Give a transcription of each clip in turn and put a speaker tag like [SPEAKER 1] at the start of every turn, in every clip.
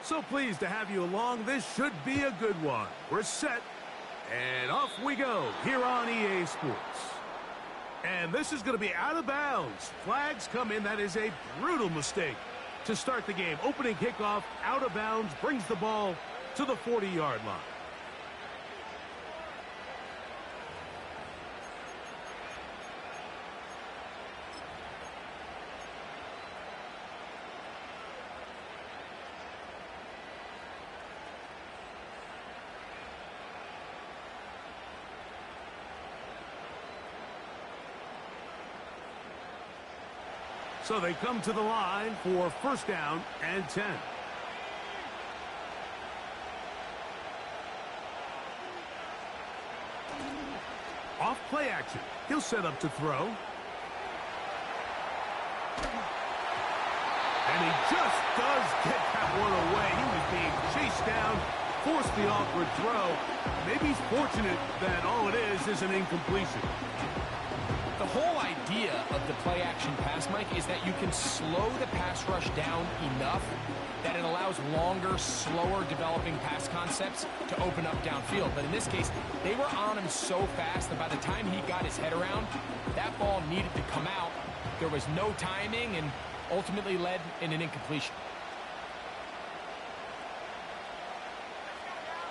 [SPEAKER 1] So pleased to have you along. This should be a good one. We're set, and off we go here on EA Sports. And this is going to be out of bounds. Flags come in. That is a brutal mistake to start the game. Opening kickoff, out of bounds, brings the ball to the 40-yard line. So they come to the line for first down and 10. Off play action. He'll set up to throw. And he just does get that one away. He was being chased down, forced the awkward throw. Maybe he's fortunate that all it is an incompletion.
[SPEAKER 2] The whole idea of the play-action pass, Mike, is that you can slow the pass rush down enough that it allows longer, slower developing pass concepts to open up downfield. But in this case, they were on him so fast that by the time he got his head around, that ball needed to come out. There was no timing and ultimately led in an incompletion.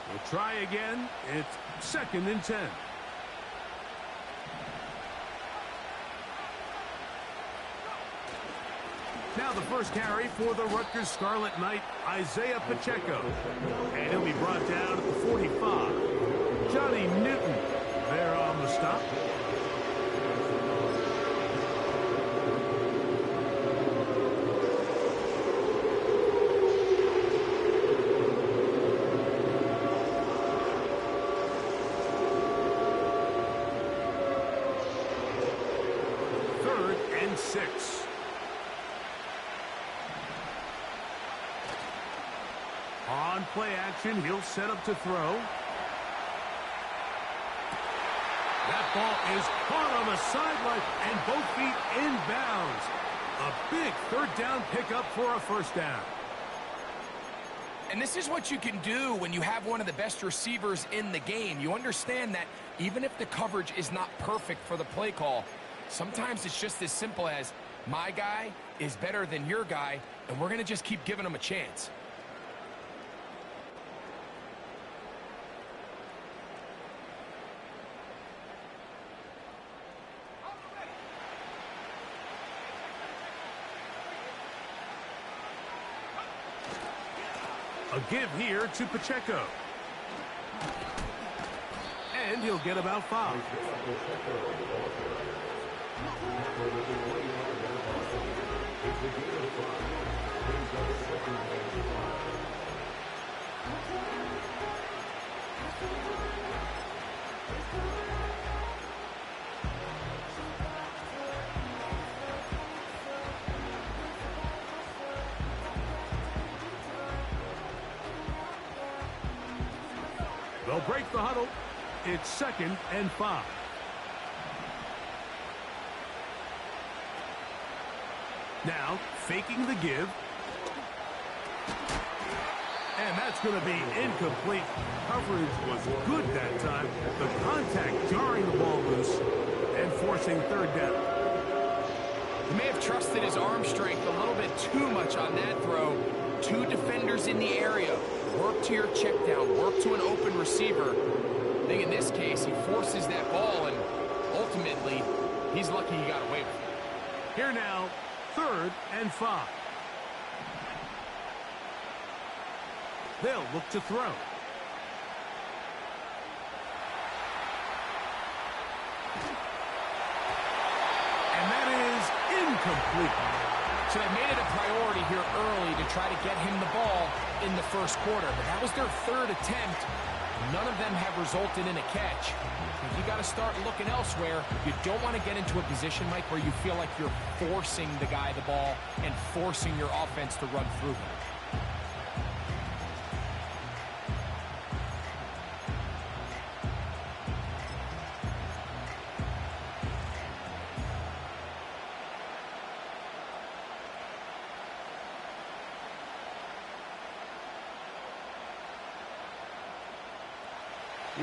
[SPEAKER 1] We'll try again. It's second and 10. Now the first carry for the Rutgers Scarlet Knight, Isaiah Pacheco. And he'll be brought down at the 45. Johnny Newton there on the stop. Third and 6. On play action, he'll set up to throw. That ball is caught on the sideline and both feet inbounds. A big third down pickup for a first down.
[SPEAKER 2] And this is what you can do when you have one of the best receivers in the game. You understand that even if the coverage is not perfect for the play call, sometimes it's just as simple as my guy is better than your guy, and we're going to just keep giving him a chance.
[SPEAKER 1] A give here to Pacheco. And he'll get about 5. They'll break the huddle. It's second and 5. Now, faking the give. And that's going to be incomplete. Coverage was good that time. The contact jarring the ball loose and forcing third down.
[SPEAKER 2] He may have trusted his arm strength a little bit too much on that throw. 2 defenders in the area. Work to your check down. Work to an open receiver. I think in this case, he forces that ball, and ultimately, he's lucky he got away with it.
[SPEAKER 1] Here now, third and 5. They'll look to throw. And that is incomplete.
[SPEAKER 2] So they made it a priority here early to try to get him the ball in the first quarter. But that was their third attempt. None of them have resulted in a catch. If you got to start looking elsewhere, you don't want to get into a position, Mike, where you feel like you're forcing the guy the ball and forcing your offense to run through him.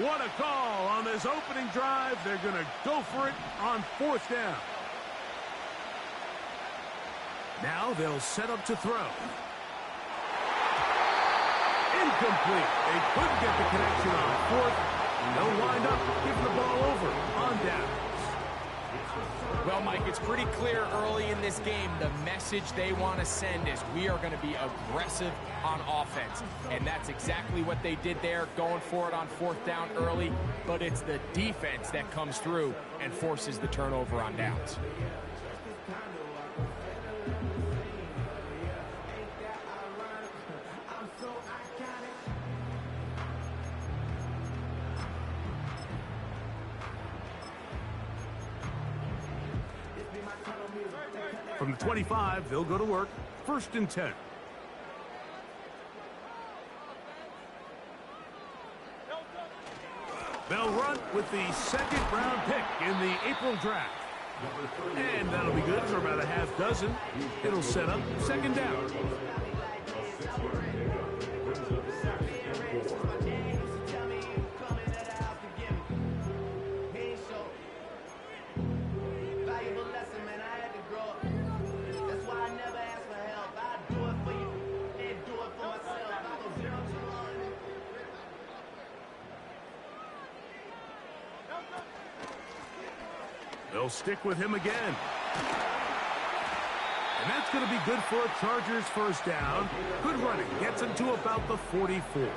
[SPEAKER 1] What a call on this opening drive. They're going to go for it on 4th down. Now they'll set up to throw. Incomplete. They couldn't get the connection on 4th. They'll wind up giving the ball over on downs.
[SPEAKER 2] Well, Mike, it's pretty clear early in this game the message they want to send is we are going to be aggressive on offense. And that's exactly what they did there, going for it on 4th down early. But it's the defense that comes through and forces the turnover on downs.
[SPEAKER 1] From the 25, they'll go to work. 1st and 10. They'll run with the 2nd-round pick in the April draft. And that'll be good for about a half dozen. It'll set up 2nd down. They'll stick with him again. And that's going to be good for a Chargers 1st down. Good running. Gets him to about the 44.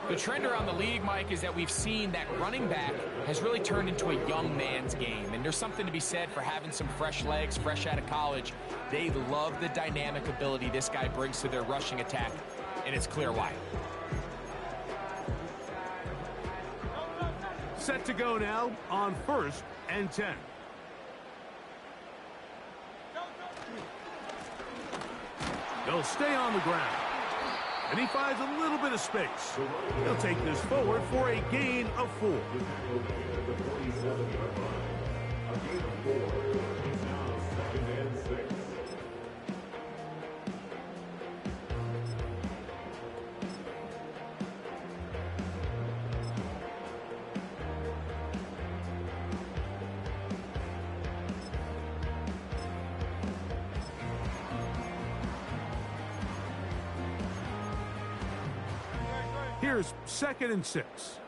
[SPEAKER 2] The trend around the league, Mike, is that we've seen that running back has really turned into a young man's game. And there's something to be said for having some fresh legs, fresh out of college. They love the dynamic ability this guy brings to their rushing attack. And it's clear why.
[SPEAKER 1] Set to go now on 1st and 10. They'll stay on the ground. And he finds a little bit of space. He'll take this forward for a gain of 4. Here's 2nd and 6.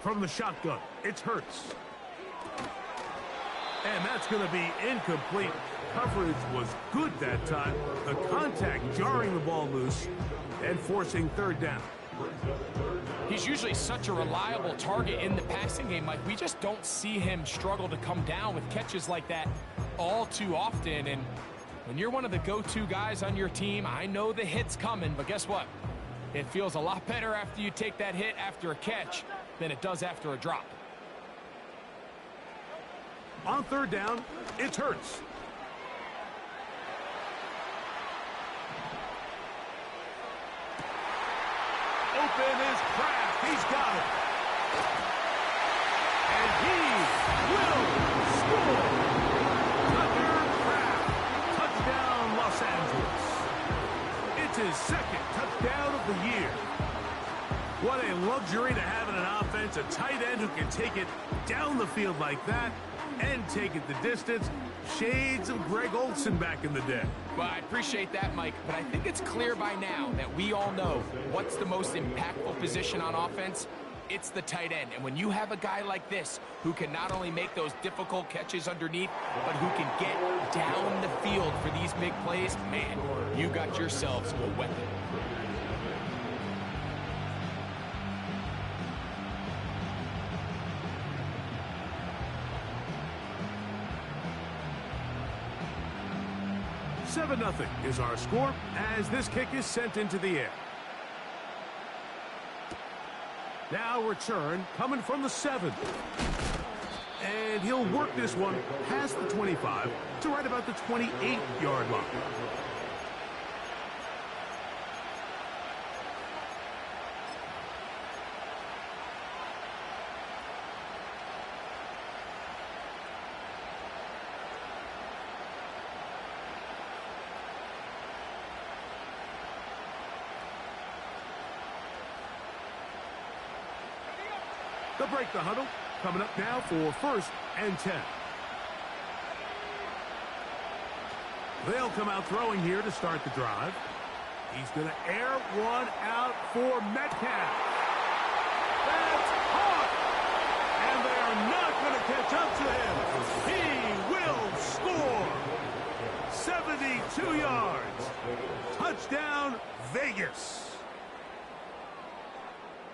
[SPEAKER 1] From the shotgun, it's Hurts. And that's going to be incomplete. Coverage was good that time. The contact jarring the ball loose and forcing 3rd down.
[SPEAKER 2] He's usually such a reliable target in the passing game. Like, we just don't see him struggle to come down with catches like that all too often. And when you're one of the go-to guys on your team, I know the hit's coming, but guess what? It feels a lot better after you take that hit after a catch than it does after a drop.
[SPEAKER 1] On 3rd down, it's Hurts. Open is Kraft. He's got it. And he will score. Touchdown, Los Angeles. It's his 2nd touchdown of the year. What a luxury to have in an offense, a tight end who can take it down the field like that and take it the distance. Shades of Greg Olsen back in the day.
[SPEAKER 2] Well, I appreciate that, Mike, but I think it's clear by now that we all know what's the most impactful position on offense. It's the tight end. And when you have a guy like this who can not only make those difficult catches underneath, but who can get down the field for these big plays, man, you got yourselves a weapon.
[SPEAKER 1] $7-0 is our score as this kick is sent into the air. Now return coming from the 7. And he'll work this one past the 25 to right about the 28-yard line. They'll break the huddle. Coming up now for 1st and 10. They'll come out throwing here to start the drive. He's going to air one out for Metcalf. That's caught! And they are not going to catch up to him. He will score. 72 yards. Touchdown, Vegas.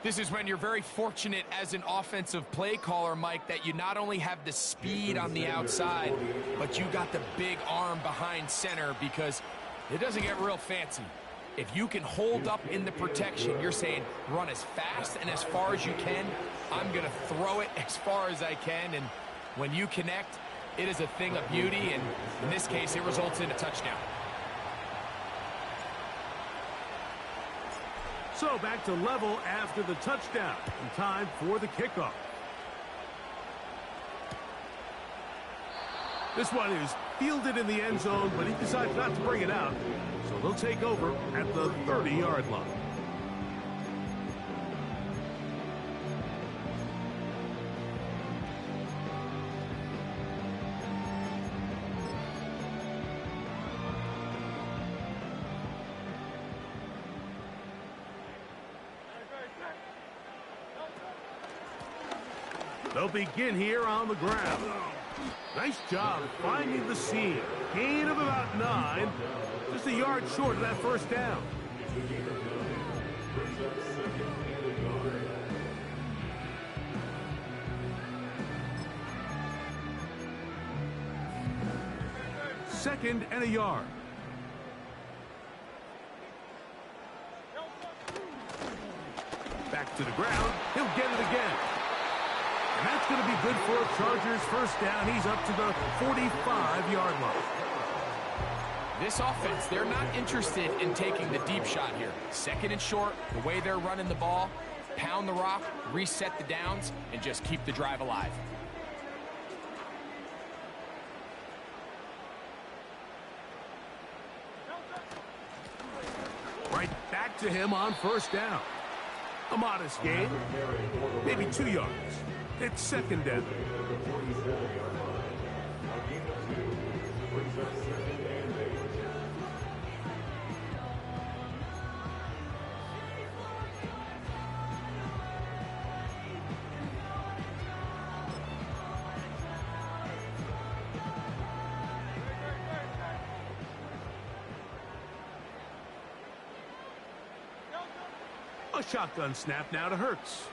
[SPEAKER 2] This is when you're very fortunate as an offensive play caller, Mike, that you not only have the speed on the outside, but you got the big arm behind center, because it doesn't get real fancy. If you can hold up in the protection, you're saying run as fast and as far as you can. I'm going to throw it as far as I can, and when you connect, it is a thing of beauty, and in this case, it results in a touchdown.
[SPEAKER 1] So back to level after the touchdown, and time for the kickoff. This one is fielded in the end zone, but he decides not to bring it out. So they'll take over at the 30-yard line. They'll begin here on the ground. Nice job finding the seam. Gain of about 9. Just a yard short of that first down. Second and a yard. Back to the ground. He'll get it again. And that's going to be good for a Chargers first down. He's up to the 45-yard line.
[SPEAKER 2] This offense, they're not interested in taking the deep shot here. Second and short, the way they're running the ball, pound the rock, reset the downs, and just keep the drive alive.
[SPEAKER 1] Right back to him on first down. A modest gain, maybe 2 yards. It's second down. A shotgun snap now to Hurts.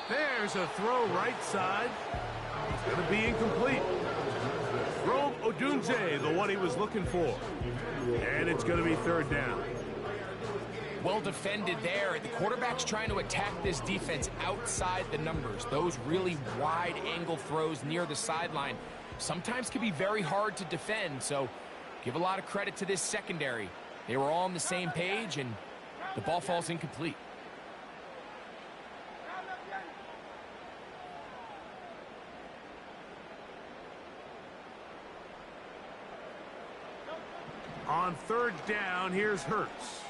[SPEAKER 1] There's a throw right side. It's going to be incomplete. Rome Odunze, the one he was looking for. And it's going to be third down.
[SPEAKER 2] Well defended there. The quarterback's trying to attack this defense outside the numbers. Those really wide angle throws near the sideline sometimes can be very hard to defend. So give a lot of credit to this secondary. They were all on the same page, and the ball falls incomplete.
[SPEAKER 1] On third down, here's Hurts.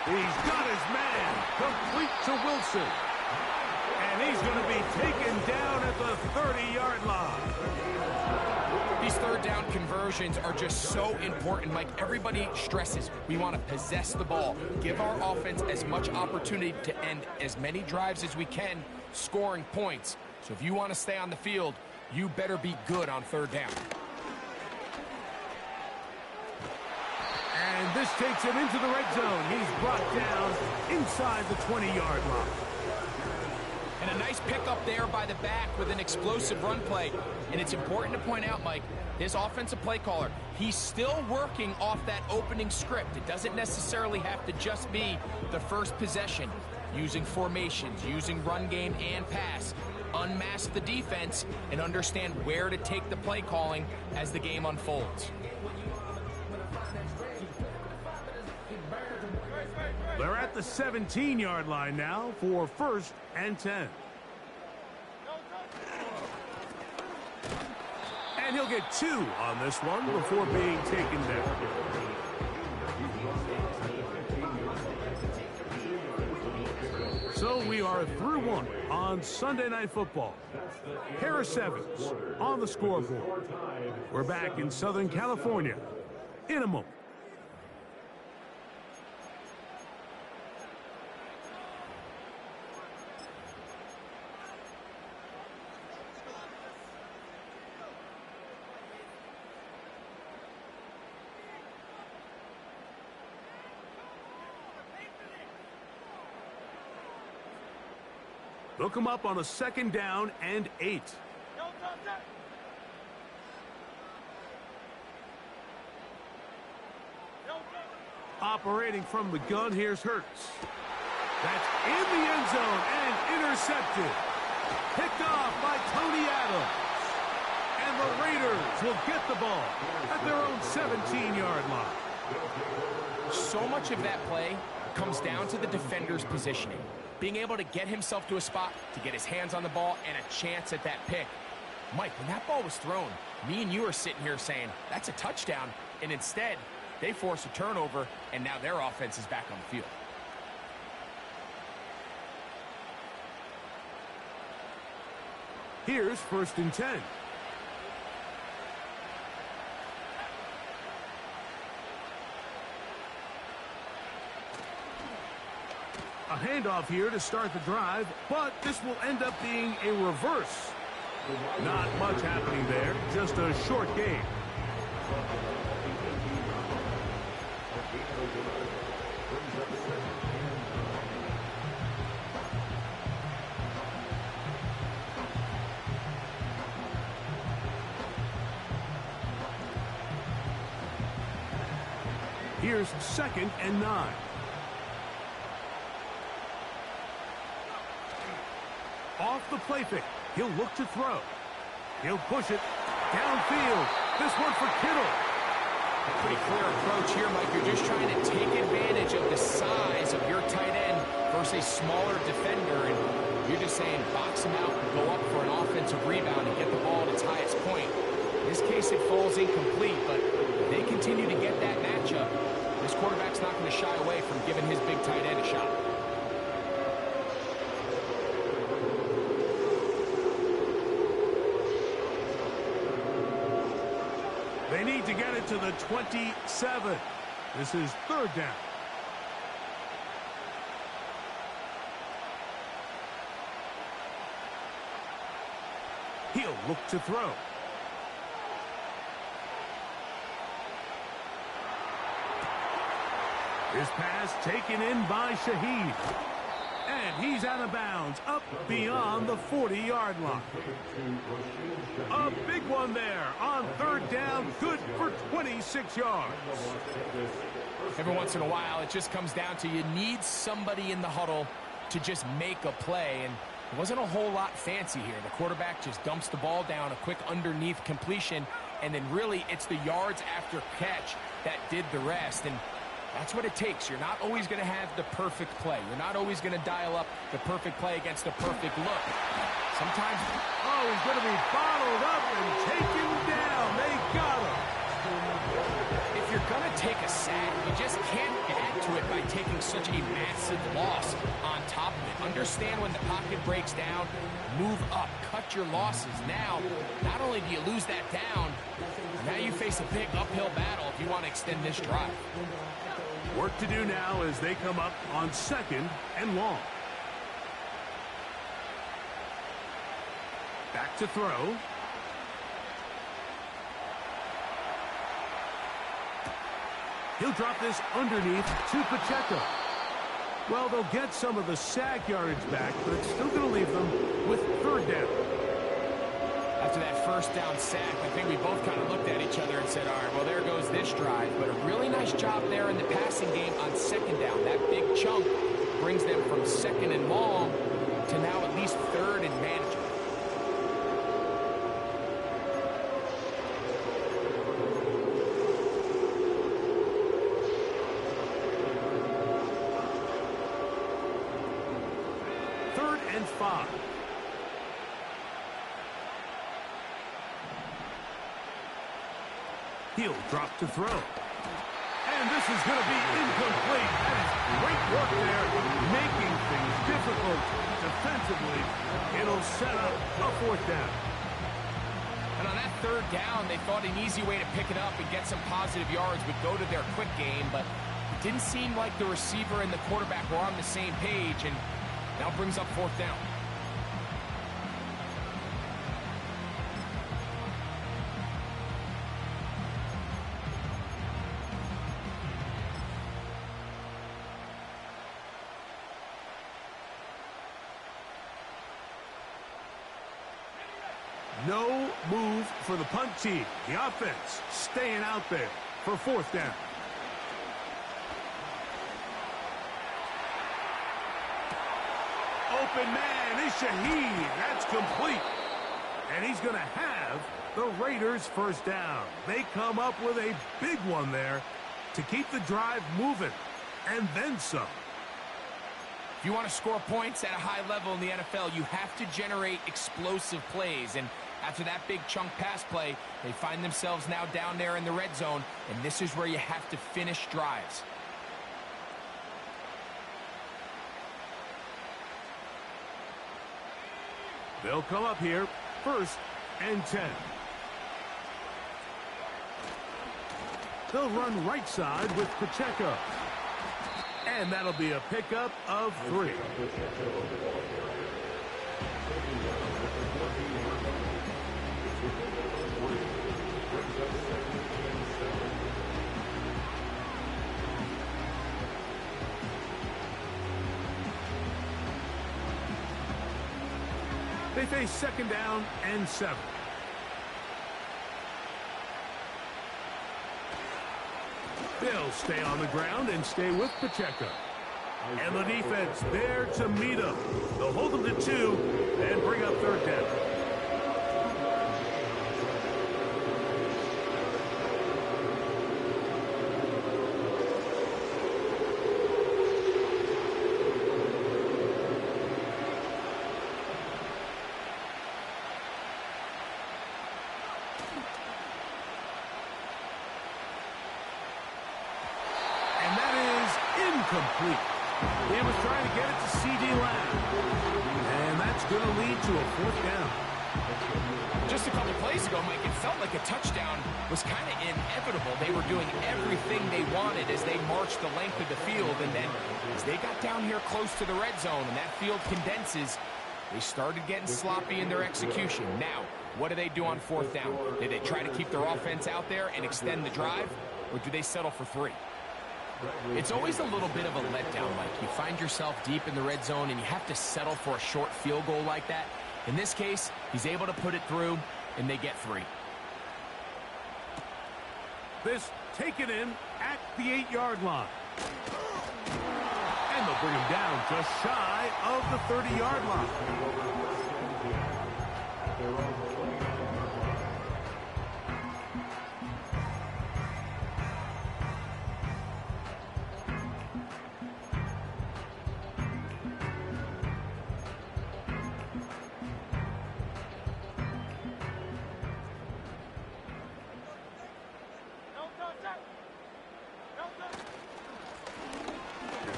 [SPEAKER 1] He's got his man, complete to Wilson. And he's going to be taken down at the 30-yard line.
[SPEAKER 2] These third down conversions are just so important. Mike, everybody stresses we want to possess the ball, give our offense as much opportunity to end as many drives as we can, scoring points. So if you want to stay on the field, you better be good on third down.
[SPEAKER 1] And this takes him into the red zone. He's brought down inside the 20-yard line.
[SPEAKER 2] And a nice pickup there by the back with an explosive run play. And it's important to point out, Mike, this offensive play caller, he's still working off that opening script. It doesn't necessarily have to just be the first possession. Using formations, using run game and pass. Unmask the defense and understand where to take the play calling as the game unfolds.
[SPEAKER 1] They're at the 17-yard line now for first and 10. And he'll get 2 on this one before being taken down. So we are through one on Sunday Night Football. Pair of sevens on the scoreboard. We're back in Southern California in a moment. They'll come up on a 2nd down and 8. Operating from the gun, here's Hurts. That's in the end zone and intercepted. Picked off by Tony Adams. And the Raiders will get the ball at their own 17-yard line.
[SPEAKER 2] So much of that play comes down to the defender's positioning. Being able to get himself to a spot, to get his hands on the ball, and a chance at that pick. Mike, when that ball was thrown, me and you are sitting here saying, that's a touchdown. And instead, they force a turnover, and now their offense is back on the field.
[SPEAKER 1] Here's 1st and 10. A handoff here to start the drive, but this will end up being a reverse. Not much happening there, just a short game. Here's 2nd and 9. Off the play fake. He'll look to throw. He'll push it downfield. This one for Kittle.
[SPEAKER 2] A pretty clear approach here, Mike. You're just trying to take advantage of the size of your tight end versus a smaller defender. And you're just saying box him out and go up for an offensive rebound and get the ball at its highest point. In this case, it falls incomplete, but if they continue to get that matchup, this quarterback's not going to shy away from giving his big tight end a shot.
[SPEAKER 1] They need to get it to the 27. This is 3rd down. He'll look to throw. His pass taken in by Shaheed. And he's out of bounds, up beyond the 40-yard line. A big one there on 3rd down, good for 26 yards.
[SPEAKER 2] Every once in a while, it just comes down to you need somebody in the huddle to just make a play, and it wasn't a whole lot fancy here. The quarterback just dumps the ball down, a quick underneath completion, and then really it's the yards after catch that did the rest. And that's what it takes. You're not always going to have the perfect play. You're not always going to dial up the perfect play against the perfect look. Sometimes,
[SPEAKER 1] oh, he's going to be bottled up and taken down. They got him.
[SPEAKER 2] If you're going to take a sack, you just can't add to it by taking such a massive loss on top of it. Understand when the pocket breaks down, move up, cut your losses. Now, not only do you lose that down, now you face a big uphill battle if you want to extend this drive.
[SPEAKER 1] Work to do now as they come up on 2nd and long. Back to throw. He'll drop this underneath to Pacheco. Well, they'll get some of the sack yardage back, but it's still going to leave them with 3rd down.
[SPEAKER 2] After that 1st down sack, I think we both kind of looked at each other and said, all right, well, there goes this drive. But a really nice job there in the passing game on 2nd down. That big chunk brings them from 2nd and long to now at least 3rd and manageable.
[SPEAKER 1] Third and 5. He'll drop to throw. And this is going to be incomplete. That is great work there, making things difficult Defensively, it'll set up a fourth down.
[SPEAKER 2] And on that third down, they thought an easy way to pick it up and get some positive yards would go to their quick game, but it didn't seem like the receiver and the quarterback were on the same page, and now brings up fourth down.
[SPEAKER 1] No move for the punt team. The offense staying out there for fourth down. Open man is Shaheed. That's complete. And he's going to have the Raiders first down. They come up with a big one there to keep the drive moving. And then some.
[SPEAKER 2] If you want to score points at a high level in the NFL, you have to generate explosive plays. And after that big chunk pass play, they find themselves now down there in the red zone, and this is where you have to finish drives.
[SPEAKER 1] They'll come up here, 1st and 10. They'll run right side with Pacheco. And that'll be a pickup of 3. They face 2nd down and 7. They'll stay on the ground and stay with Pacheco. And the defense there to meet him. They'll hold them to 2 and bring up 3rd down. Complete. He was trying to get it to C.D. Lamb. And that's going to lead to a 4th down.
[SPEAKER 2] Just a couple plays ago, Mike, it felt like a touchdown was kind of inevitable. They were doing everything they wanted as they marched the length of the field. And then as they got down here close to the red zone and that field condenses, they started getting sloppy in their execution. Now, what do they do on 4th down? Did they try to keep their offense out there and extend the drive? Or do they settle for 3? It's always a little bit of a letdown, Mike. You find yourself deep in the red zone and you have to settle for a short field goal like that. In this case, he's able to put it through, and they get 3.
[SPEAKER 1] This taken in at the 8-yard line. And they'll bring him down just shy of the 30-yard line.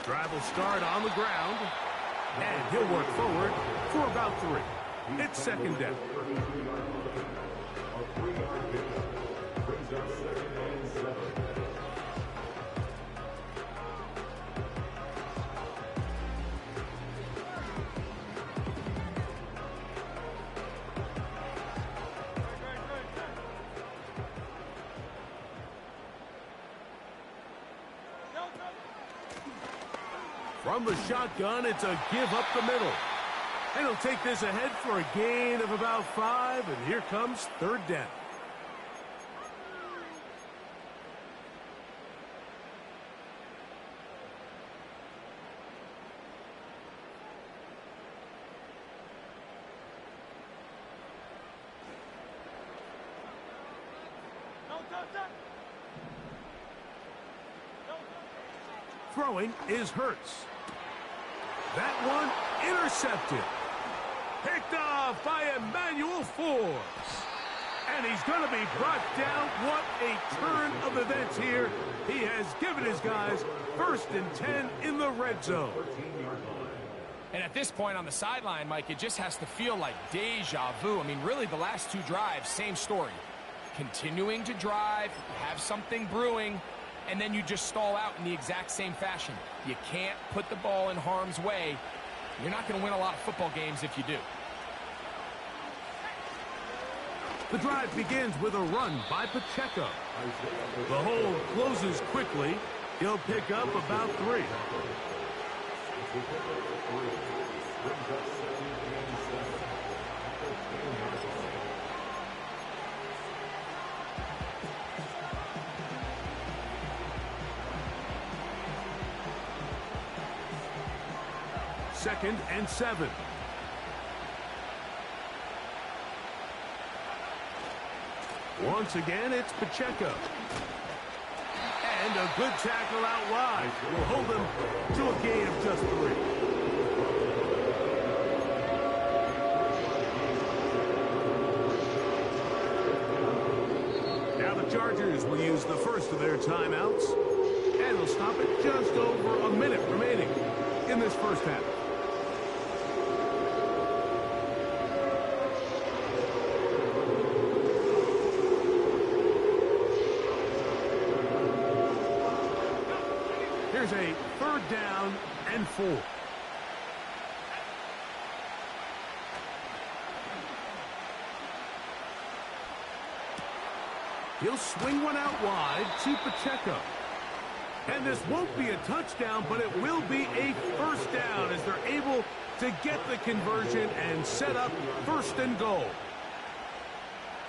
[SPEAKER 1] Drive will start on the ground, and he'll work forward for about 3. It's 2nd down. From the shotgun, it's a give up the middle. And he'll take this ahead for a gain of about 5, and here comes 3rd down. Throwing is Hurts. That one intercepted. Picked off by Emmanuel Forbes. And he's going to be brought down. What a turn of events here. He has given his guys 1st and 10 in the red zone.
[SPEAKER 2] And at this point on the sideline, Mike, it just has to feel like deja vu. I mean, really, the last two drives, same story. Continuing to drive, have something brewing, and then you just stall out in the exact same fashion. You can't put the ball in harm's way. You're not going to win a lot of football games if you do.
[SPEAKER 1] The drive begins with a run by Pacheco. The hold closes quickly. He'll pick up about 3. Second and 7. Once again, it's Pacheco. And a good tackle out wide will hold them to a gain of just 3. Now the Chargers will use the first of their timeouts. And they'll stop it just over a minute remaining in this first half. Here's a 3rd down and 4. He'll swing one out wide to Pacheco. And this won't be a touchdown, but it will be a 1st down as they're able to get the conversion and set up 1st and goal.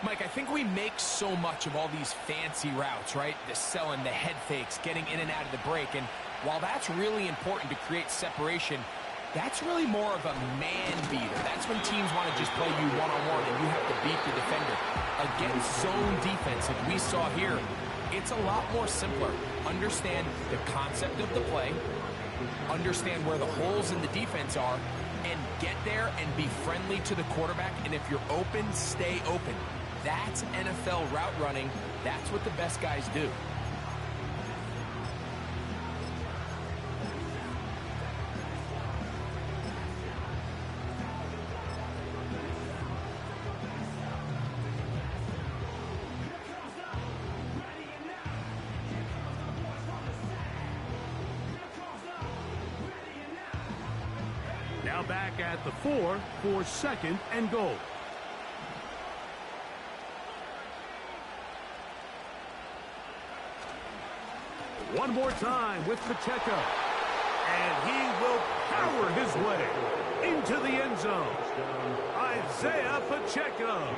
[SPEAKER 2] Mike, I think we make so much of all these fancy routes, right? The selling, the head fakes, getting in and out of the break. And while that's really important to create separation, that's really more of a man beater. That's when teams want to just play you one-on-one and you have to beat the defender. Against zone defense, like we saw here, it's a lot more simpler. Understand the concept of the play, understand where the holes in the defense are, and get there and be friendly to the quarterback. And if you're open, stay open. That's NFL route running. That's what the best guys do.
[SPEAKER 1] Now back at the 4 for 2nd and goal. One more time with Pacheco. And he will power his way into the end zone. Isaiah Pacheco.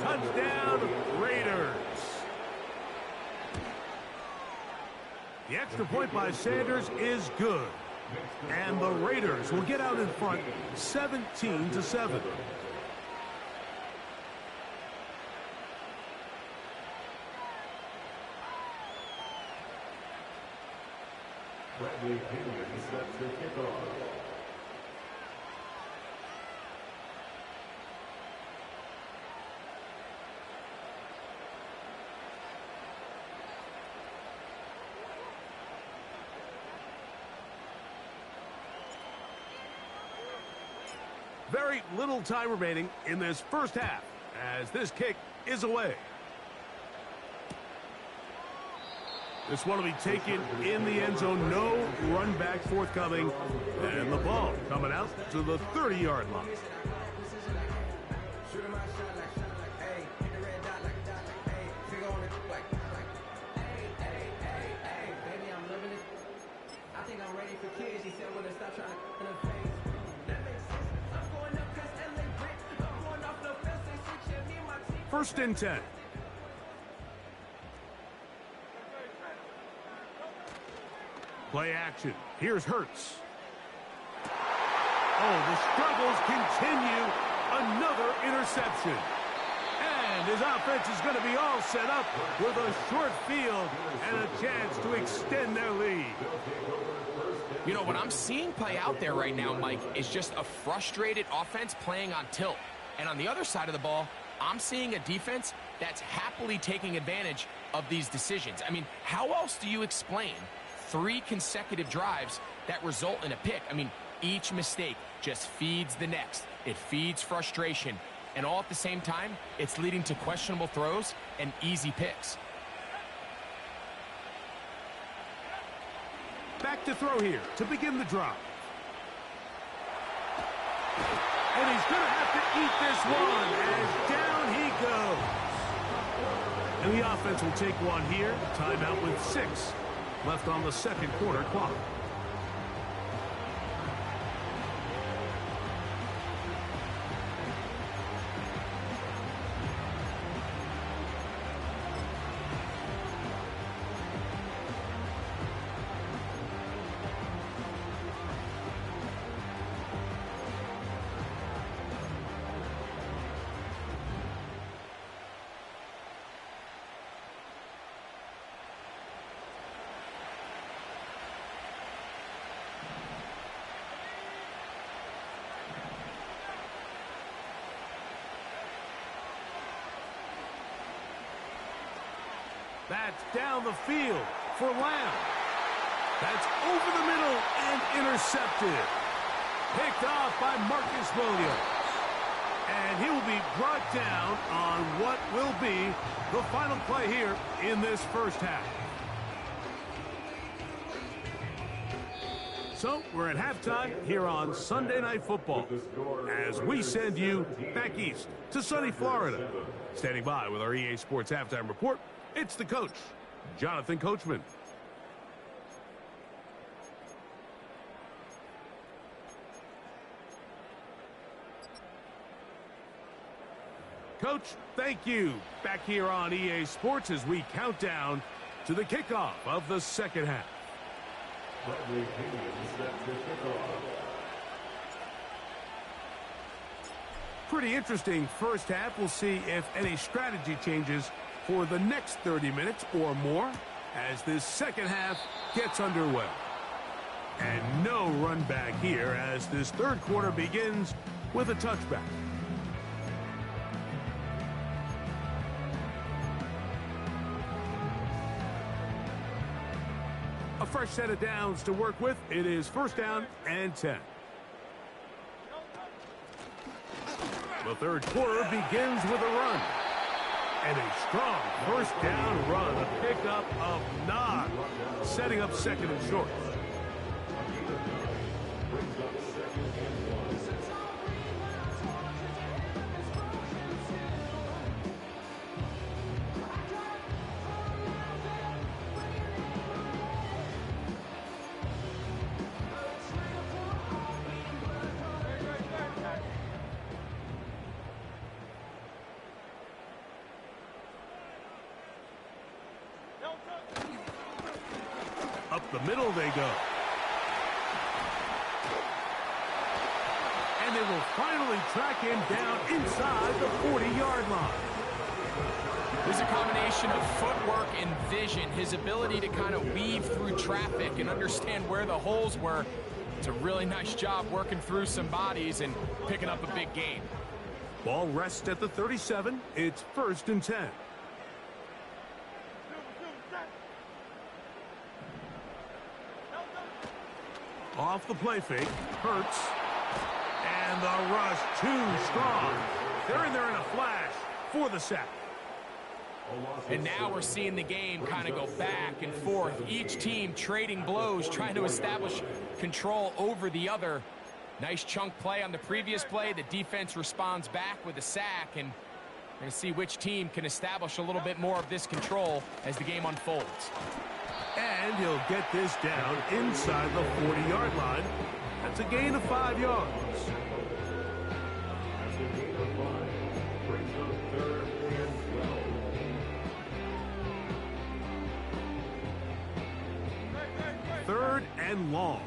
[SPEAKER 1] Touchdown, Raiders. The extra point by Sanders is good. And the Raiders will get out in front 17-7.
[SPEAKER 3] Set to kickoff.
[SPEAKER 1] Very little time remaining in this first half as this kick is away. This one will be taken in the end zone. No run back forthcoming. And the ball coming out to the 30-yard line. First and 10. Play action. Here's Hurts. Oh, the struggles continue. Another interception. And his offense is going to be all set up with a short field and a chance to extend their lead.
[SPEAKER 2] You know, what I'm seeing play out there right now, Mike, is just a frustrated offense playing on tilt. And on the other side of the ball, I'm seeing a defense that's happily taking advantage of these decisions. I mean, how else do you explain 3 consecutive drives that result in a pick? I mean, Each mistake just feeds the next. It feeds frustration. And all at the same time, it's leading to questionable throws and easy picks.
[SPEAKER 1] Back to throw here to begin the drive. And he's going to have to eat this one as down he goes. And the offense will take one here. Timeout with 6 left on the second quarter clock. That's down the field for Lamb. That's over the middle and intercepted. Picked off by Marcus Williams. And he will be brought down on what will be the final play here in this first half. So we're at halftime here on Sunday Night Football as we send you back east to sunny Florida. Standing by with our EA Sports Halftime Report, it's the coach, Jonathan Coachman. Coach, thank you. Back here on EA Sports as we count down to the kickoff of the second half. Pretty interesting first half. We'll see if any strategy changes for the next 30 minutes or more as this second half gets underway. And no run back here as this third quarter begins with a touchback. A fresh set of downs to work with. It is first down and 10. The third quarter begins with a run. And a strong first down run, a pickup of 9, setting up second and short. Up the middle they go. And they will finally track him down inside the 40-yard line.
[SPEAKER 2] There's a combination of footwork and vision, his ability to kind of weave through traffic and understand where the holes were. It's a really nice job working through some bodies and picking up a big gain.
[SPEAKER 1] Ball rests at the 37. It's first and 10. Off the play fake, Hurts, and the rush too strong. They're in there in a flash for the sack.
[SPEAKER 2] And now we're seeing the game kind of go back and forth. Each team trading blows, trying to establish control over the other. Nice chunk play on the previous play. The defense responds back with a sack, and we're going to see which team can establish a little bit more of this control as the game unfolds.
[SPEAKER 1] And he'll get this down inside the 40-yard line. That's a gain of 5 yards. Third and long.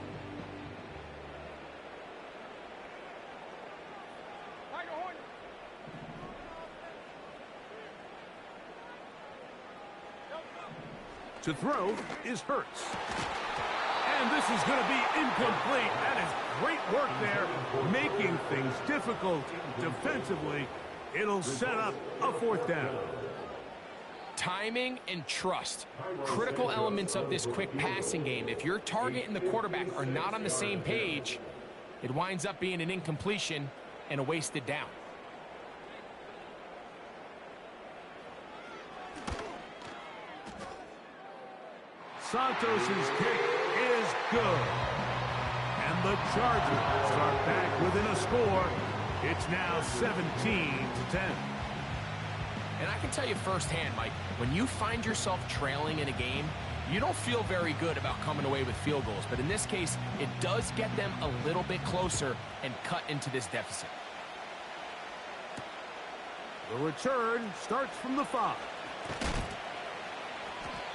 [SPEAKER 1] To throw is Hurts. And this is going to be incomplete. That is great work there, making things difficult defensively. It'll set up a fourth down.
[SPEAKER 2] Timing and trust, critical elements of this quick passing game. If your target and the quarterback are not on the same page, It winds up being an incompletion and a wasted down.
[SPEAKER 1] Santos's kick is good. And the Chargers are back within a score. It's now 17-10.
[SPEAKER 2] And I can tell you firsthand, Mike, when you find yourself trailing in a game, you don't feel very good about coming away with field goals. But in this case, it does get them a little bit closer and cut into this deficit.
[SPEAKER 1] The return starts from the 5.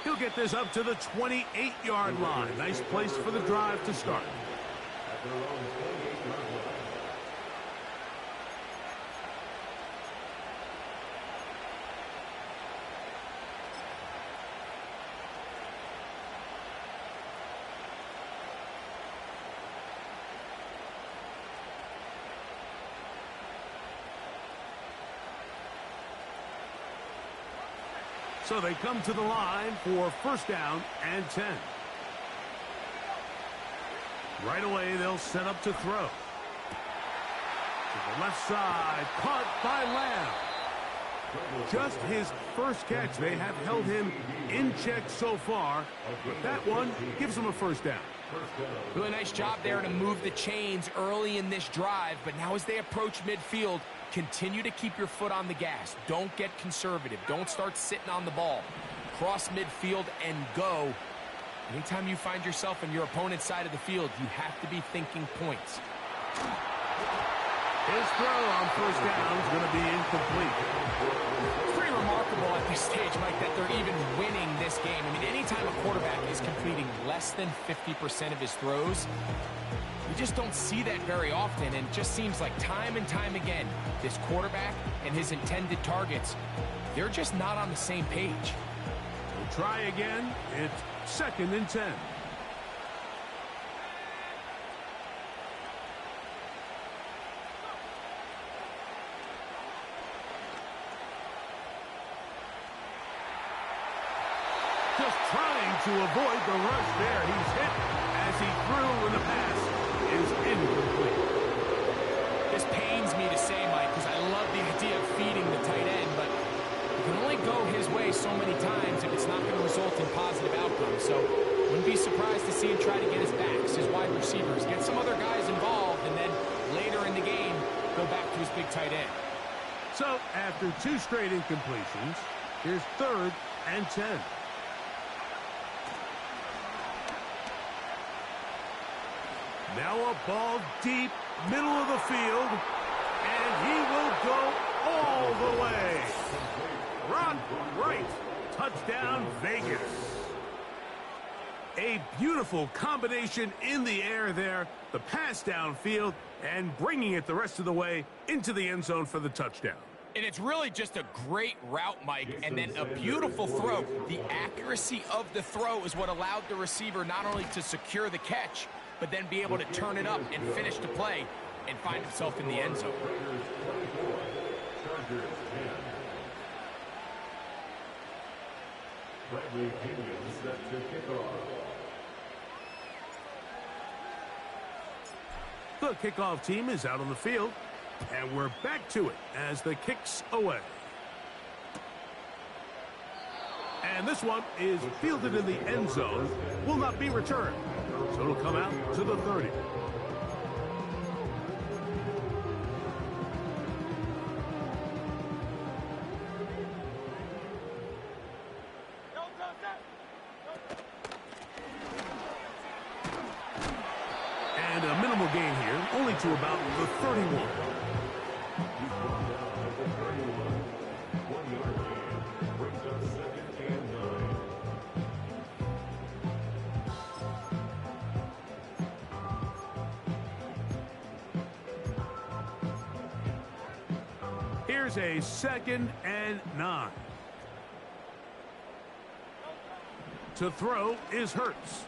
[SPEAKER 1] He'll get this up to the 28-yard line. Nice place for the drive to start.
[SPEAKER 3] At their own 28-yard line.
[SPEAKER 1] So they come to the line for first down and 10. Right away, they'll set up to throw. To the left side, caught by Lamb. Just his first catch. They have held him in check so far, but that one gives him a first down.
[SPEAKER 2] Really nice job there to move the chains early in this drive, but now as they approach midfield, continue to keep your foot on the gas. Don't get conservative. Don't start sitting on the ball. Cross midfield and go. Anytime you find yourself on your opponent's side of the field, you have to be thinking points.
[SPEAKER 1] His throw on first down is going to be incomplete.
[SPEAKER 2] It's pretty remarkable at this stage, Mike, that they're even winning this game. I mean, anytime a quarterback is completing less than 50% of his throws, you just don't see that very often, and it just seems like time and time again, this quarterback and his intended targets, they're just not on the same page.
[SPEAKER 1] We'll try again. It's second and 10. Just trying to avoid the rush there. He's hit as he threw when the pass is incomplete.
[SPEAKER 2] This pains me to say, Mike, because I love the idea of feeding the tight end, but you can only go his way so many times if it's not going to result in positive outcomes. So wouldn't be surprised to see him try to get his backs, his wide receivers, get some other guys involved, and then later in the game, go back to his big tight end.
[SPEAKER 1] So after 2 straight incompletions, here's third and 10. Now a ball deep, middle of the field, and he will go all the way. Run right. Touchdown, Vegas. A beautiful combination in the air there. The pass downfield and bringing it the rest of the way into the end zone for the touchdown.
[SPEAKER 2] And it's really just a great route, Mike, and then a beautiful throw. The accuracy of the throw is what allowed the receiver not only to secure the catch, but then be able to turn it up and finish the play and find himself in the end zone.
[SPEAKER 1] The kickoff team is out on the field, and we're back to it as the kick's away. And this one is fielded in the end zone, will not be returned. So it'll come out to the 30. And a minimal gain here, only to about the 31. Here's a second and 9. To throw is Hurts.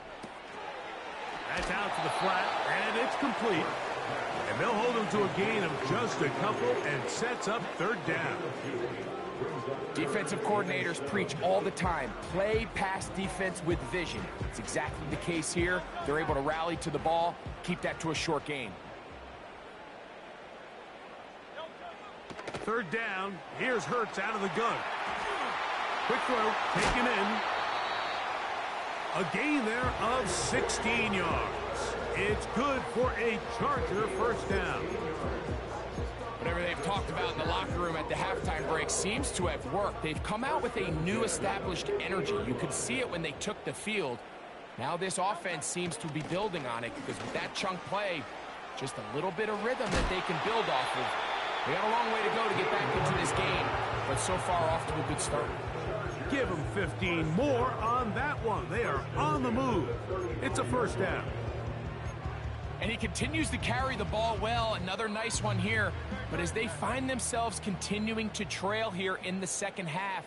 [SPEAKER 1] That's out to the flat, and it's complete. And they'll hold him to a gain of just a couple and sets up third down.
[SPEAKER 2] Defensive coordinators preach all the time, play pass defense with vision. It's exactly the case here. They're able to rally to the ball, keep that to a short gain.
[SPEAKER 1] Third down. Here's Hurts out of the gun. Quick throw, taken in. A gain there of 16 yards. It's good for a Charger first down.
[SPEAKER 2] Whatever they've talked about in the locker room at the halftime break seems to have worked. They've come out with a new established energy. You could see it when they took the field. Now this offense seems to be building on it because with that chunk play, just a little bit of rhythm that they can build off of. They got a long way to go to get back into this game, but so far off to a good start.
[SPEAKER 1] Give them 15 more on that one. They are on the move. It's a first down.
[SPEAKER 2] And he continues to carry the ball well. Another nice one here. But as they find themselves continuing to trail here in the second half,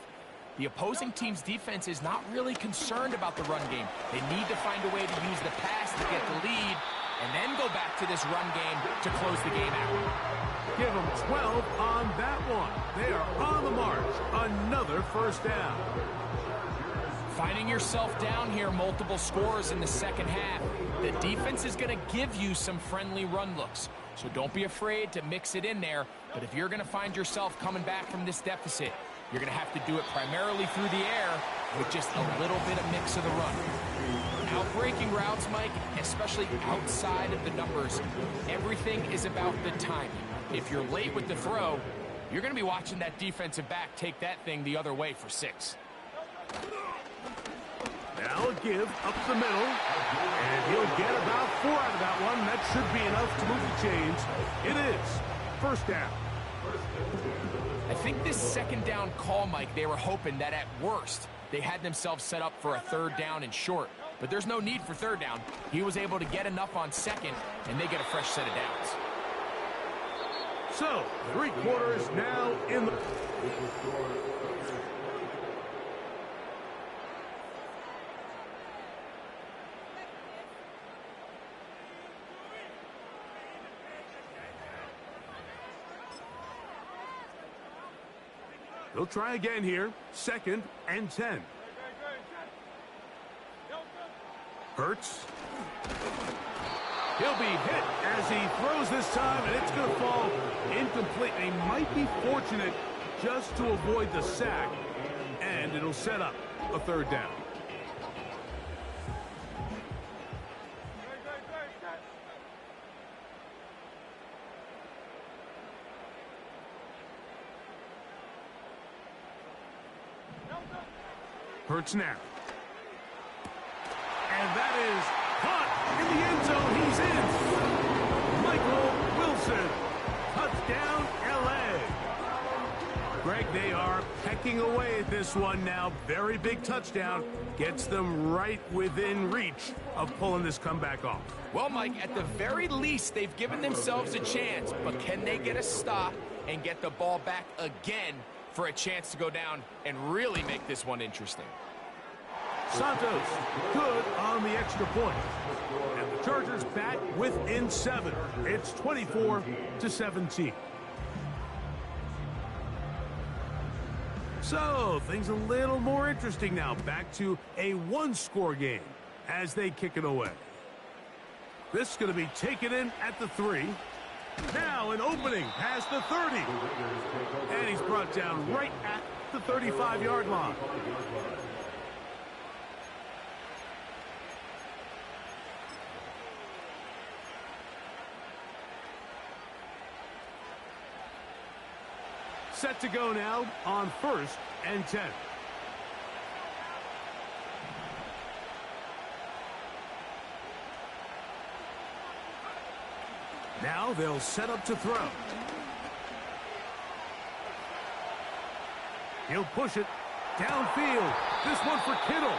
[SPEAKER 2] the opposing team's defense is not really concerned about the run game. They need to find a way to use the pass to get the lead and then go back to this run game to close the game out.
[SPEAKER 1] Give them 12 on that one. They are on the march. Another first down.
[SPEAKER 2] Finding yourself down here multiple scores in the second half, the defense is going to give you some friendly run looks. So don't be afraid to mix it in there. But if you're going to find yourself coming back from this deficit, you're going to have to do it primarily through the air with just a little bit of mix of the run. Outbreaking routes, Mike, especially outside of the numbers, everything is about the timing. If you're late with the throw, you're going to be watching that defensive back take that thing the other way for 6.
[SPEAKER 1] Now a give up the middle, and he'll get about 4 out of that one. That should be enough to move the chains. It is first down.
[SPEAKER 2] I think this second down call, Mike, they were hoping that at worst they had themselves set up for a third down and short. But there's no need for third down. He was able to get enough on second, and they get a fresh set of downs.
[SPEAKER 1] So, 3 quarters now in the... They'll try again here. 2nd and 10. Hurts. He'll be hit as he throws this time, and it's going to fall incomplete. They might be fortunate just to avoid the sack, and it'll set up a third down. Hurts now. And that is caught in the end zone. He's in. Michael Wilson. Touchdown, L.A. Greg, they are pecking away at this one now. Very big touchdown. Gets them right within reach of pulling this comeback off.
[SPEAKER 2] Well, Mike, at the very least, they've given themselves a chance. But can they get a stop and get the ball back again for a chance to go down and really make this one interesting?
[SPEAKER 1] Santos, good on the extra point. And the Chargers back within 7. It's 24-17. So, things a little more interesting now. Back to a 1-score game as they kick it away. This is going to be taken in at the 3. Now an opening past the 30. And he's brought down right at the 35-yard line. Set to go now on 1st and 10. Now they'll set up to throw. He'll push it downfield. This one for Kittle.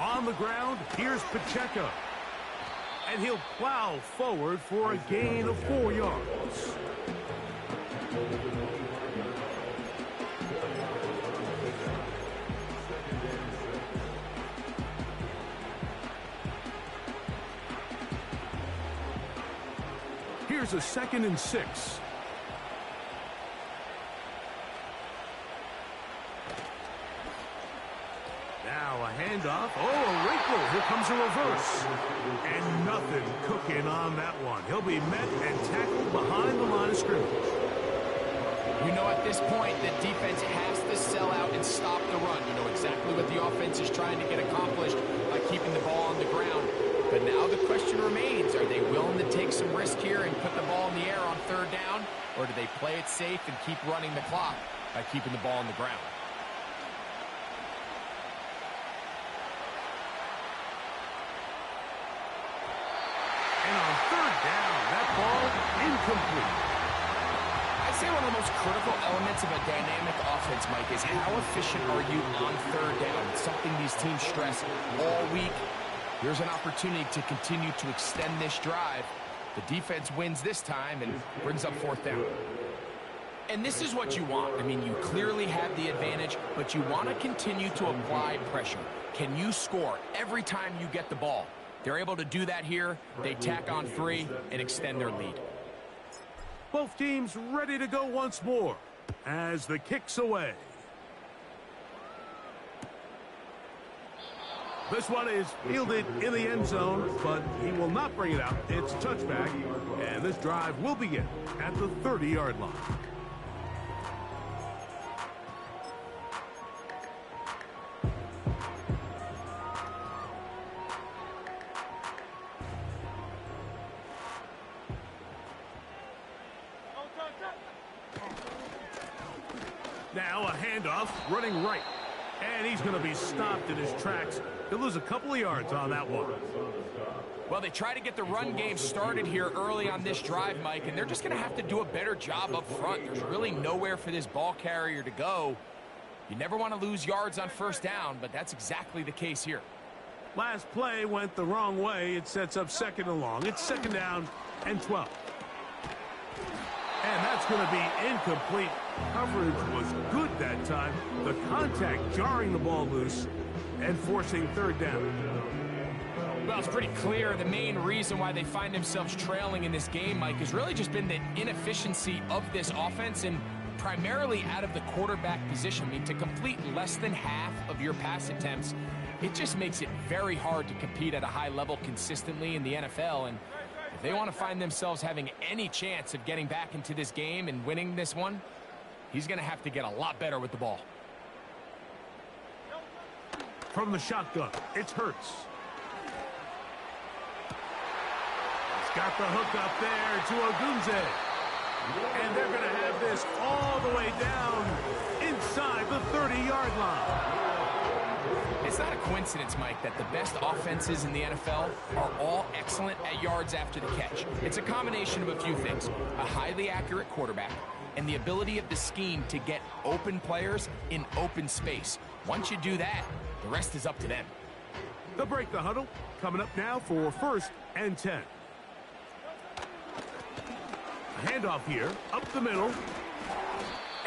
[SPEAKER 1] On the ground, here's Pacheco. And he'll plow forward for a gain of 4 yards. Here's a 2nd and 6. Now a handoff. Oh, a wrinkle. Here comes a reverse. And nothing cooking on that one. He'll be met and tackled behind the line of scrimmage.
[SPEAKER 2] You know, at this point, the defense has to sell out and stop the run. You know exactly what the offense is trying to get accomplished by keeping the ball on the ground. But now the question remains, are they willing to take some risk here and put the ball in the air on 3rd down? Or do they play it safe and keep running the clock by keeping the ball on the ground?
[SPEAKER 1] And on 3rd down, that ball incomplete.
[SPEAKER 2] I'd say one of the most critical elements of a dynamic offense, Mike, is how efficient are you on 3rd down? It's something these teams stress all week. Here's an opportunity to continue to extend this drive. The defense wins this time and brings up 4th down. And this is what you want. I mean, you clearly have the advantage, but you want to continue to apply pressure. Can you score every time you get the ball? They're able to do that here. They tack on 3 and extend their lead.
[SPEAKER 1] Both teams ready to go once more as the kick's away. This one is fielded in the end zone, but he will not bring it out. It's a touchback, and this drive will begin at the 30-yard line. Now a handoff, running right. And he's going to be stopped in his tracks. He'll lose a couple of yards on that one.
[SPEAKER 2] Well, they try to get the run game started here early on this drive, Mike, and they're just going to have to do a better job up front. There's really nowhere for this ball carrier to go. You never want to lose yards on 1st down, but that's exactly the case here.
[SPEAKER 1] Last play went the wrong way. It sets up 2nd and long. It's 2nd down and 12. And that's going to be incomplete. Coverage was good that time. The contact jarring the ball loose and forcing 3rd down.
[SPEAKER 2] Well, it's pretty clear the main reason why they find themselves trailing in this game, Mike, has really just been the inefficiency of this offense and primarily out of the quarterback position. I mean, to complete less than half of your pass attempts, it just makes it very hard to compete at a high level consistently in the NFL. And if they want to find themselves having any chance of getting back into this game and winning this one, he's going to have to get a lot better with the ball.
[SPEAKER 1] From the shotgun, it's Hurts. He's got the hook up there to Ogunze. And they're going to have this all the way down inside the 30-yard line.
[SPEAKER 2] It's not a coincidence, Mike, that the best offenses in the NFL are all excellent at yards after the catch. It's a combination of a few things: a highly accurate quarterback and the ability of the scheme to get open players in open space. Once you do that, the rest is up to them.
[SPEAKER 1] They'll break the huddle. Coming up now for 1st and 10. A handoff here, up the middle.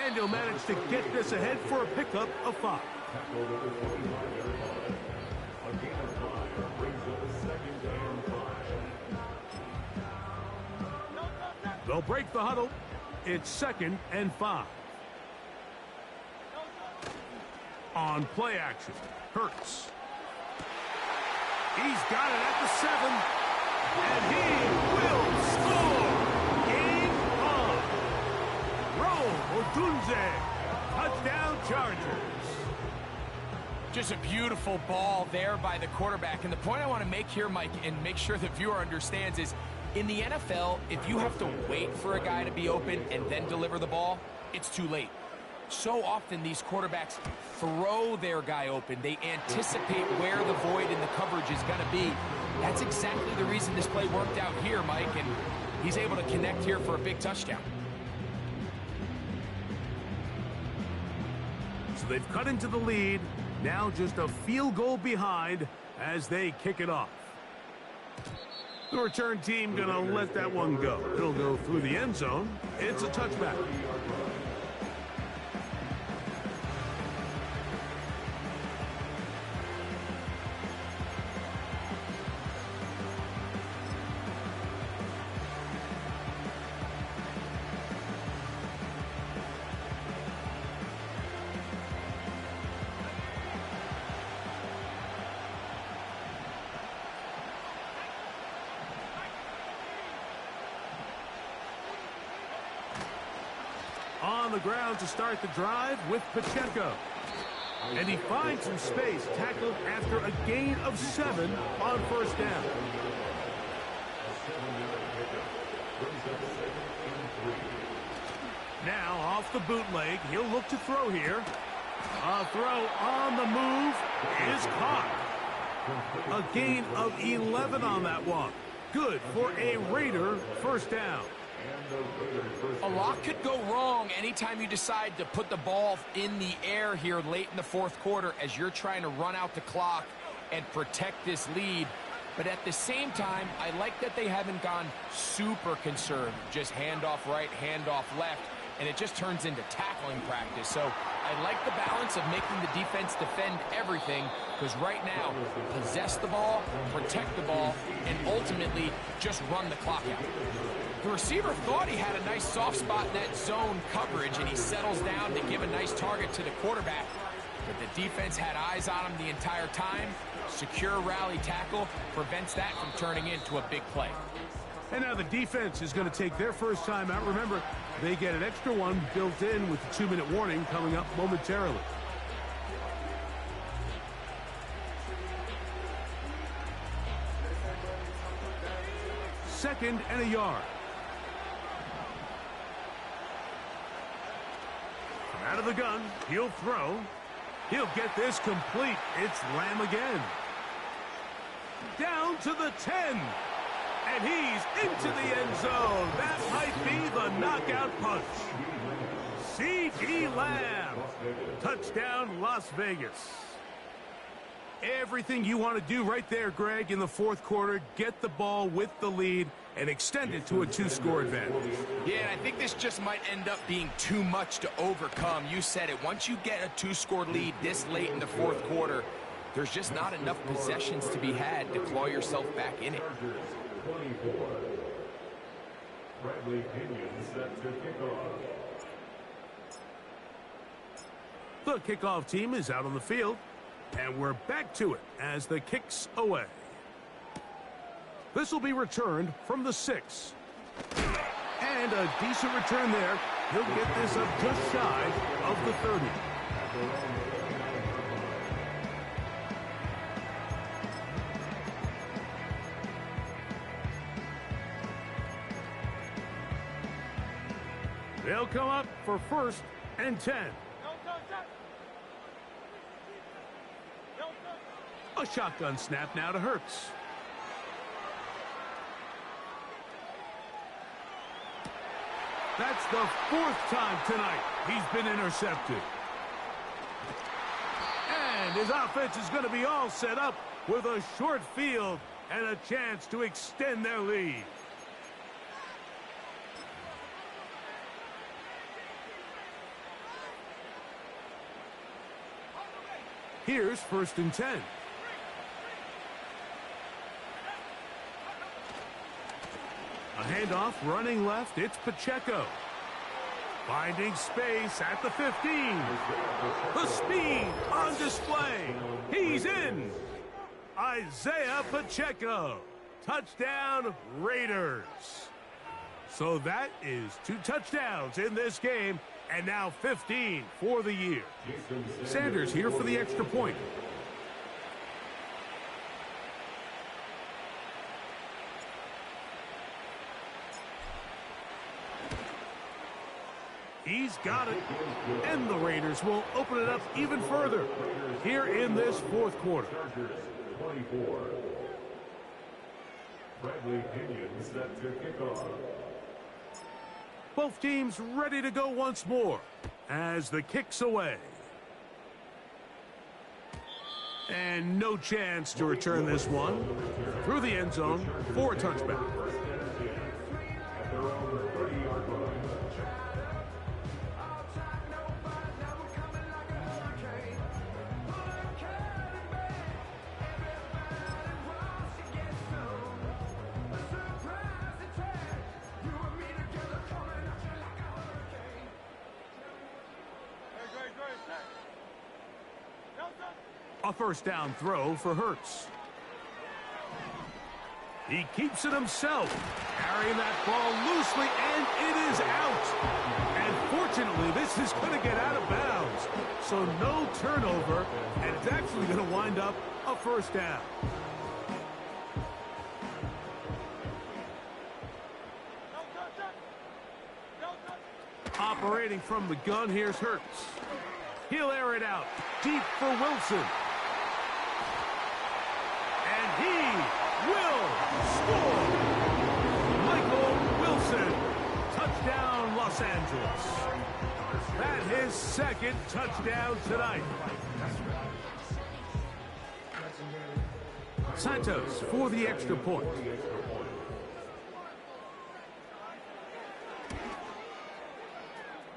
[SPEAKER 1] And he'll manage to get this ahead for a pickup of 5. They'll break the huddle. It's 2nd and 5. On play action, Hurts. He's got it at the 7. And he will score. Game on. Roll Ogunze. Touchdown Chargers.
[SPEAKER 2] Just a beautiful ball there by the quarterback. And the point I want to make here, Mike, and make sure the viewer understands, is in the NFL, if you have to wait for a guy to be open and then deliver the ball, it's too late. So often these quarterbacks throw their guy open. They anticipate where the void in the coverage is going to be. That's exactly the reason this play worked out here, Mike, and he's able to connect here for a big touchdown.
[SPEAKER 1] So they've cut into the lead. Now just a field goal behind as they kick it off. The return team going to let that one go. It'll go through the end zone. It's a touchback. the ground to start the drive with Pacheco. And he finds some space, tackled after a gain of 7 on first down. Now off the bootleg, he'll look to throw here. A throw on the move is caught. A gain of 11 on that one. Good for a Raider first down.
[SPEAKER 2] A lot could go wrong anytime you decide to put the ball in the air here late in the fourth quarter as you're trying to run out the clock and protect this lead. But at the same time, I like that they haven't gone super conservative. Just handoff right, handoff left, and it just turns into tackling practice. So I like the balance of making the defense defend everything, because right now, possess the ball, protect the ball, and ultimately just run the clock out. The receiver thought he had a nice soft spot in that zone coverage, and he settles down to give a nice target to the quarterback. But the defense had eyes on him the entire time. Secure rally tackle prevents that from turning into a big play.
[SPEAKER 1] And now the defense is going to take their first time out. Remember, they get an extra one built in with the 2-minute warning coming up momentarily. Second and a yard. From out of the gun, he'll throw. He'll get this complete. It's Lamb again. Down to the 10. And he's into the end zone. That might be the knockout punch. C.D. Lamb. Touchdown, Las Vegas. Everything you want to do right there, Greg, in the fourth quarter. Get the ball with the lead and extend it to a 2-score advantage.
[SPEAKER 2] Yeah, and I think this just might end up being too much to overcome. You said it. Once you get a 2-score lead this late in the fourth quarter, there's just not enough possessions to be had to claw yourself back in it.
[SPEAKER 3] 24. Bradley Pinion set to kick off.
[SPEAKER 1] The kickoff team is out on the field, and we're back to it as the kick's away. This will be returned from the 6. And a decent return there. He'll get this up just shy of the 30. They'll come up for first and 10. A shotgun snap now to Hurts. That's the 4th time tonight he's been intercepted. And his offense is going to be all set up with a short field and a chance to extend their lead. Here's first and 10. A handoff running left. It's Pacheco. Finding space at the 15. The speed on display. He's in. Isaiah Pacheco. Touchdown, Raiders. So that is 2 touchdowns in this game, and now 15 for the year. Sanders here for the extra point. He's got it. And the Raiders will open it up even further here in this fourth quarter.
[SPEAKER 3] 24. Bradley Pinion set to kick off.
[SPEAKER 1] Both teams ready to go once more as the kick's away. And no chance to return this one through the end zone for a touchback.
[SPEAKER 3] At their own 30-yard line.
[SPEAKER 1] A first down throw for Hurts. He keeps it himself, carrying that ball loosely, and it is out. And Fortunately, this is going to get out of bounds. So no turnover, and it's actually going to wind up a first down. Operating from the gun, here's Hurts. He'll air it out deep for Wilson. And he will score. Michael Wilson. Touchdown, Los Angeles. That's his second touchdown tonight. Santos for the extra point.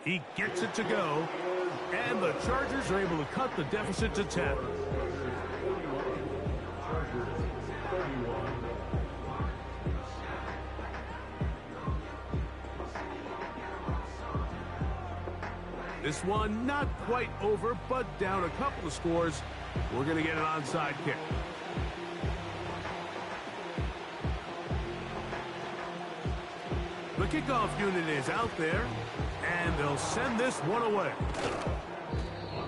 [SPEAKER 1] He gets it to go, and the Chargers are able to cut the deficit to 10. This one not quite over, but down a couple of scores. We're going to get an onside kick. The kickoff unit is out there, and they'll send this one away.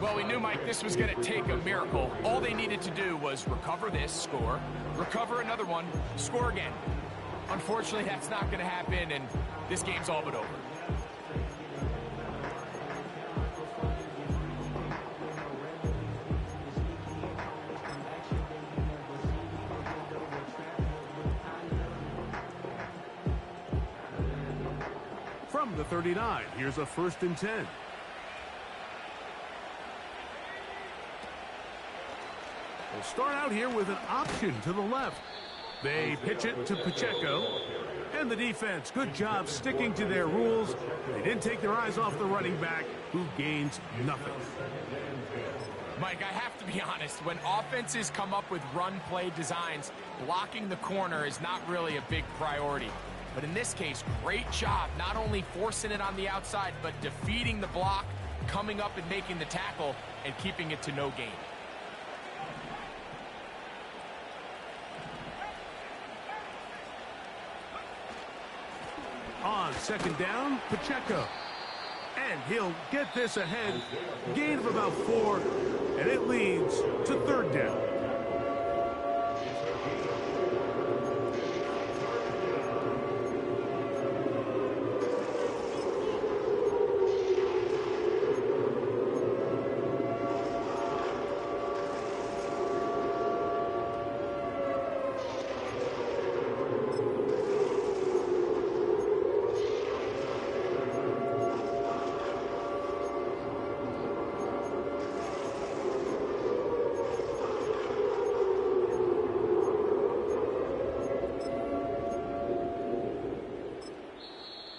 [SPEAKER 2] Well, we knew, Mike, this was going to take a miracle. All they needed to do was recover this, score, recover another one, score again. Unfortunately, that's not going to happen, and this game's all but over.
[SPEAKER 1] From the 39, here's a 1st and 10. We'll start out here with an option to the left. They pitch it to Pacheco. And the defense, good job sticking to their rules. They didn't take their eyes off the running back, who gains nothing.
[SPEAKER 2] Mike, I have to be honest, when offenses come up with run-play designs, blocking the corner is not really a big priority. But in this case, great job not only forcing it on the outside, but defeating the block, coming up and making the tackle, and keeping it to no gain.
[SPEAKER 1] On 2nd down, Pacheco. And he'll get this ahead. Gain of about 4, and it leads to 3rd down.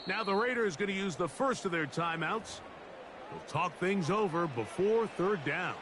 [SPEAKER 1] Now the Raiders going to use the first of their timeouts. They'll talk things over before 3rd down.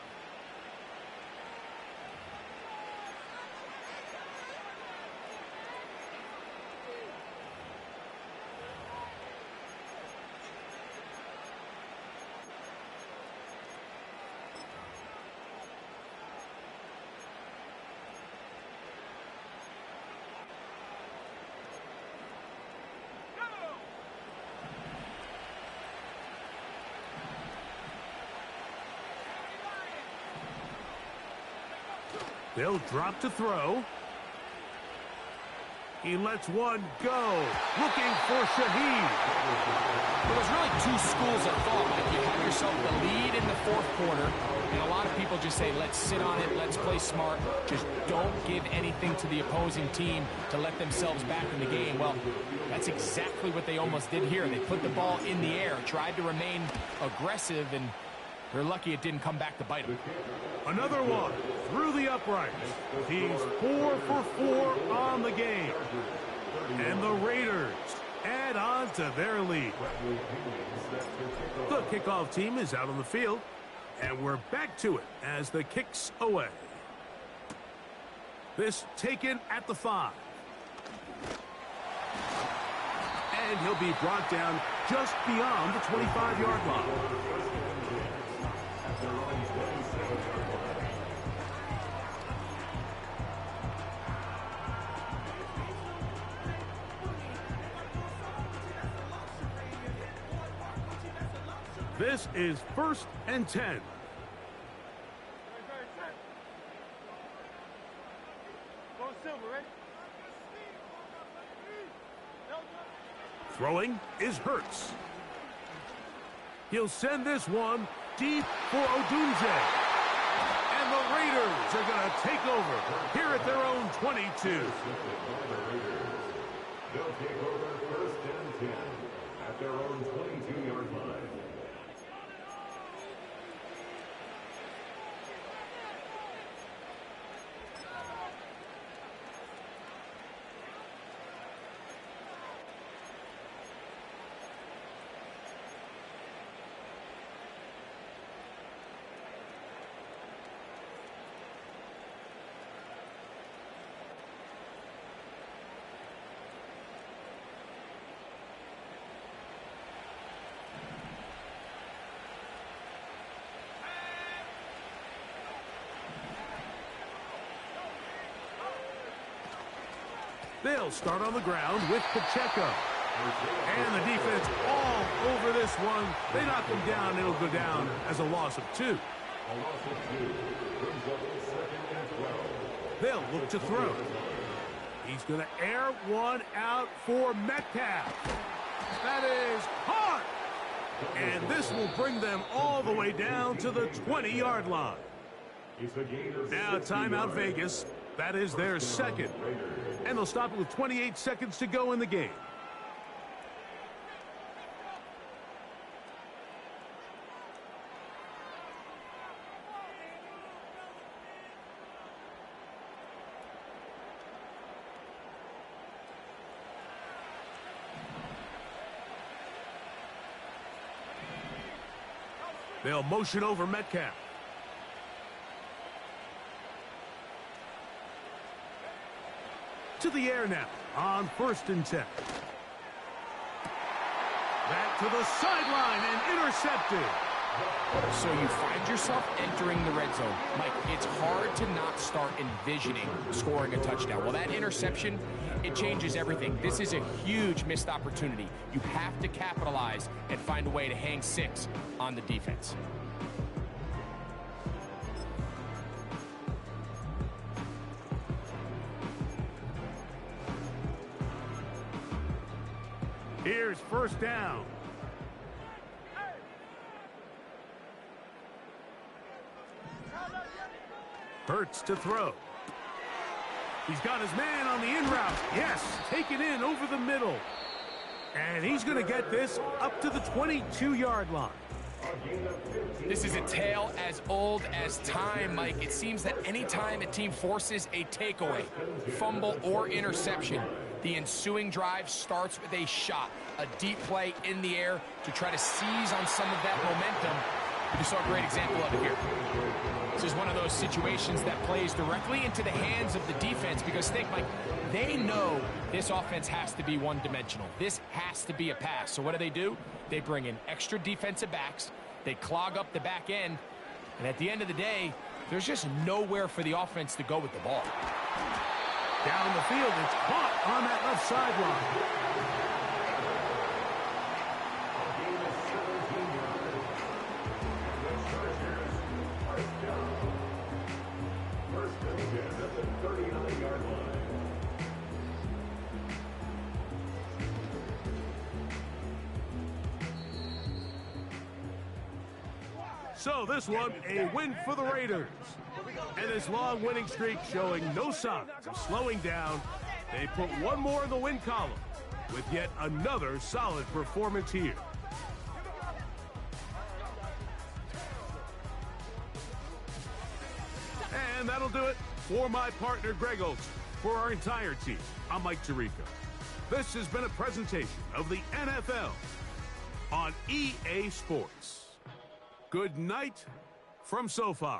[SPEAKER 1] They'll drop to throw. He lets one go. Looking for Shaheed.
[SPEAKER 2] Well, there's really two schools of thought. Like, you have yourself the lead in the 4th quarter, and a lot of people just say, let's sit on it, let's play smart. Just don't give anything to the opposing team to let themselves back in the game. Well, that's exactly what they almost did here. They put the ball in the air, tried to remain aggressive, and they're lucky it didn't come back to bite them.
[SPEAKER 1] Another one through the uprights. He's 4 for 4 on the game. And the Raiders add on to their lead. The kickoff team is out on the field, and we're back to it as the kick's away. This taken at the 5. And he'll be brought down just beyond the 25-yard line. This is 1st and 10. Throwing is Hurts. He'll send this one deep for Odunze. And the Raiders are going to take over here at their own 22.
[SPEAKER 3] They'll take over 1st and 10 at their own 22-yard line.
[SPEAKER 1] They'll start on the ground with Pacheco. And the defense all over this one. They knock him down. It'll go down as a loss of 2.
[SPEAKER 3] A loss of 2 brings up 2nd and 12.
[SPEAKER 1] They'll look to throw. He's going to air one out for Metcalf. That is hard. And this will bring them all the way down to the 20-yard line. Now timeout Vegas. That is their second. And they'll stop it with 28 seconds to go in the game. They'll motion over Metcalf. To the air now on 1st and 10. Back to the sideline and intercepted.
[SPEAKER 2] So you find yourself entering the red zone. Mike, it's hard to not start envisioning scoring a touchdown. Well, that interception, it changes everything. This is a huge missed opportunity. You have to capitalize and find a way to hang 6 on the defense.
[SPEAKER 1] Here's 1st down. Hurts to throw. He's got his man on the in route. Yes, take it in over the middle. And he's going to get this up to the 22-yard line.
[SPEAKER 2] This is a tale as old as time, Mike. It seems that anytime a team forces a takeaway, fumble, or interception, the ensuing drive starts with a shot, a deep play in the air to try to seize on some of that momentum. You saw a great example of it here. This is one of those situations that plays directly into the hands of the defense because think, Mike, they know this offense has to be one-dimensional. This has to be a pass. So what do? They bring in extra defensive backs. They clog up the back end. And at the end of the day, there's just nowhere for the offense to go with the ball.
[SPEAKER 1] Down the field, it's caught on that left sideline. So this one, a win for the Raiders. And this long winning streak showing no signs of slowing down. They put one more in the win column with yet another solid performance here. And that'll do it for my partner, Greg Olson. For our entire team, I'm Mike Tirico. This has been a presentation of the NFL on EA Sports. Good night from SoFi.